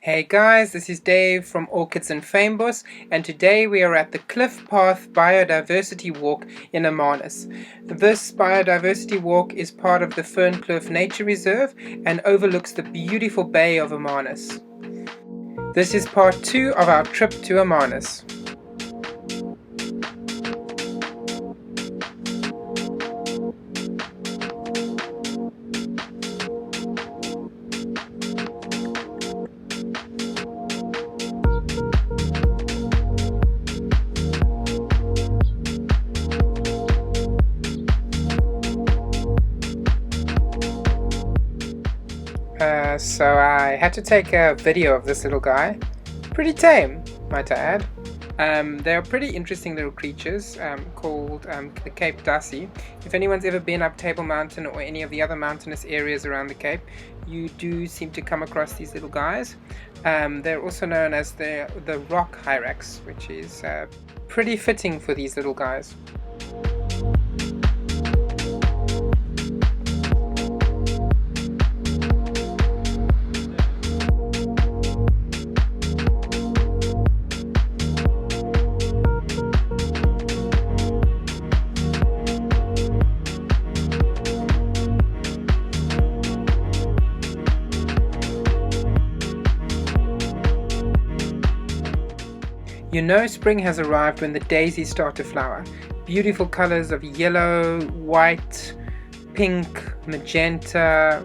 Hey guys, this is Dave from Orchids in Fynbos, and today we are at the Cliff Path Biodiversity Walk in Hermanus. This biodiversity walk is part of the Fernkloof Nature Reserve and overlooks the beautiful bay of Hermanus. This is part 2 of our trip to Hermanus. So I had to take a video of this little guy. Pretty tame, might I add. They are pretty interesting little creatures called the Cape Hyacinth. If anyone's ever been up Table Mountain or any of the other mountainous areas around the Cape, you do seem to come across these little guys. They're also known as the rock hyrax, which is pretty fitting for these little guys. You know spring has arrived when the daisies start to flower. Beautiful colors of yellow, white, pink, magenta.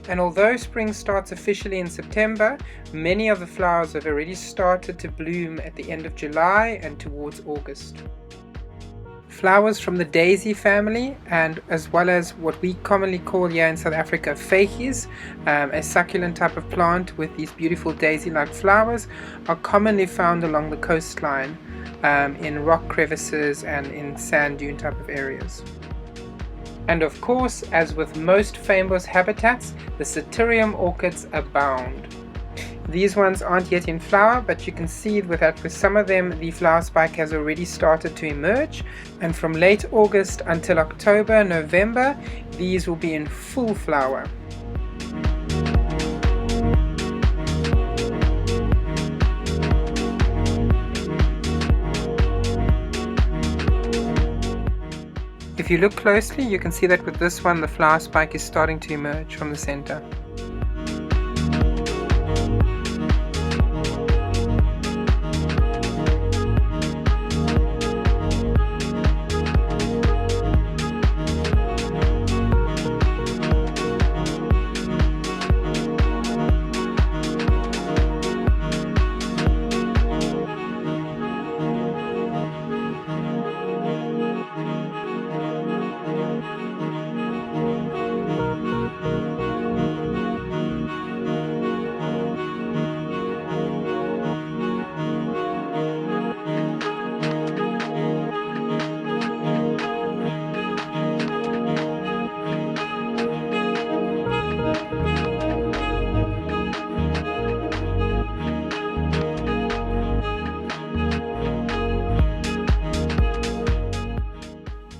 And although spring starts officially in September, many of the flowers have already started to bloom at the end of July and towards August. Flowers from the daisy family, and as well as what we commonly call here in South Africa fakies, a succulent type of plant with these beautiful daisy-like flowers, are commonly found along the coastline in rock crevices and in sand dune type of areas. And of course, as with most Fynbos habitats, the Sutera orchids abound. These ones aren't yet in flower, but you can see that with some of them the flower spike has already started to emerge, and from late August until October, November, these will be in full flower. If you look closely, you can see that with this one the flower spike is starting to emerge from the center.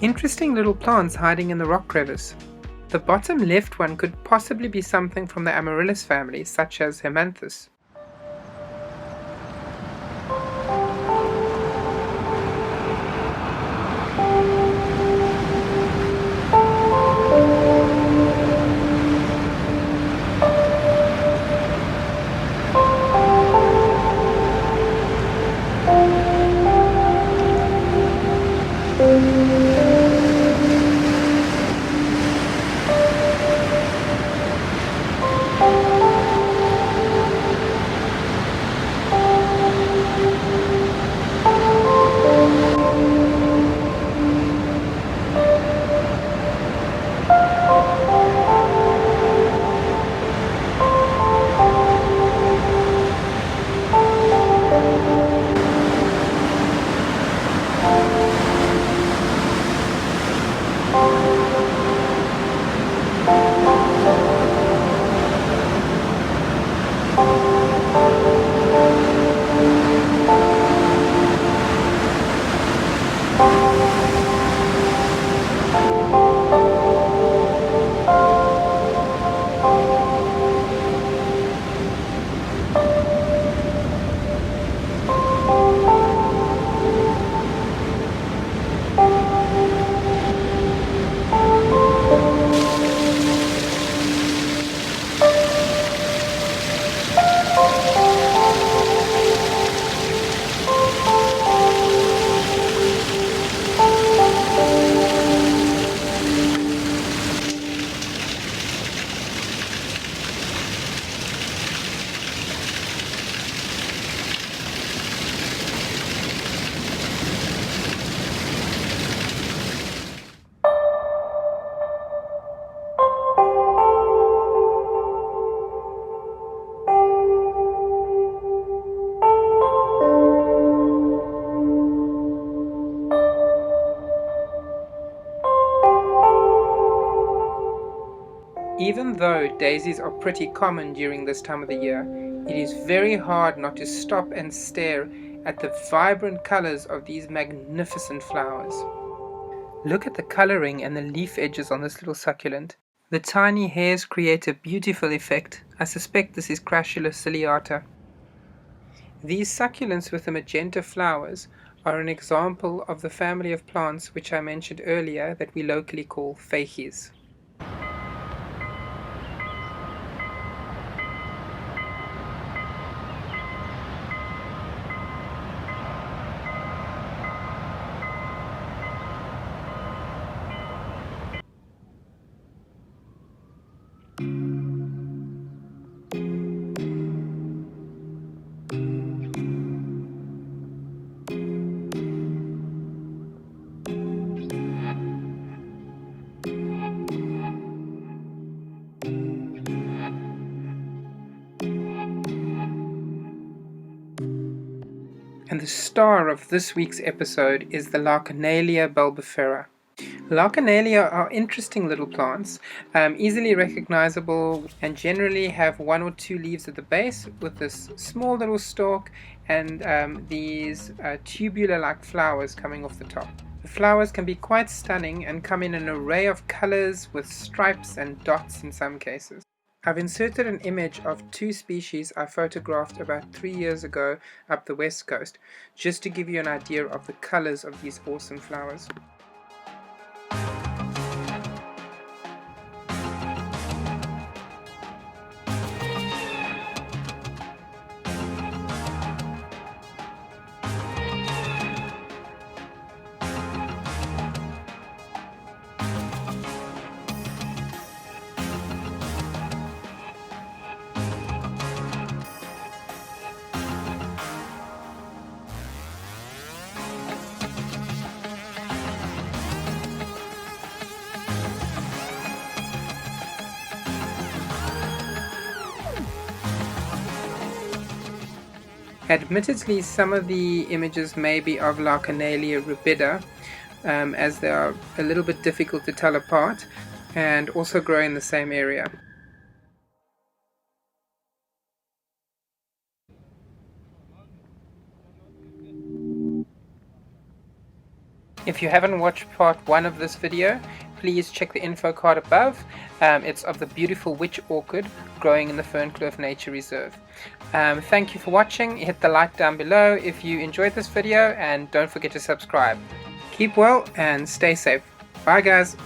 Interesting little plants hiding in the rock crevice. The bottom left one could possibly be something from the Amaryllis family, such as Hermanus. Even though daisies are pretty common during this time of the year, it is very hard not to stop and stare at the vibrant colors of these magnificent flowers. Look at the coloring and the leaf edges on this little succulent. The tiny hairs create a beautiful effect. I suspect this is Crassula ciliata. These succulents with the magenta flowers are an example of the family of plants which I mentioned earlier that we locally call facies. And the star of this week's episode is the Lachenalia bulbifera. Lachenalia are interesting little plants, easily recognizable, and generally have 1 or 2 leaves at the base with this small little stalk and these tubular-like flowers coming off the top. The flowers can be quite stunning and come in an array of colors with stripes and dots in some cases. I've inserted an image of 2 species I photographed about 3 years ago up the west coast, just to give you an idea of the colors of these awesome flowers. Admittedly, some of the images may be of Lachenalia rubida, as they are a little bit difficult to tell apart and also grow in the same area. If you haven't watched part 1 of this video, please check the info card above. It's of the beautiful witch orchid growing in the Fernkloof Nature Reserve. Thank you for watching. Hit the like down below if you enjoyed this video, and don't forget to subscribe. Keep well and stay safe. Bye guys.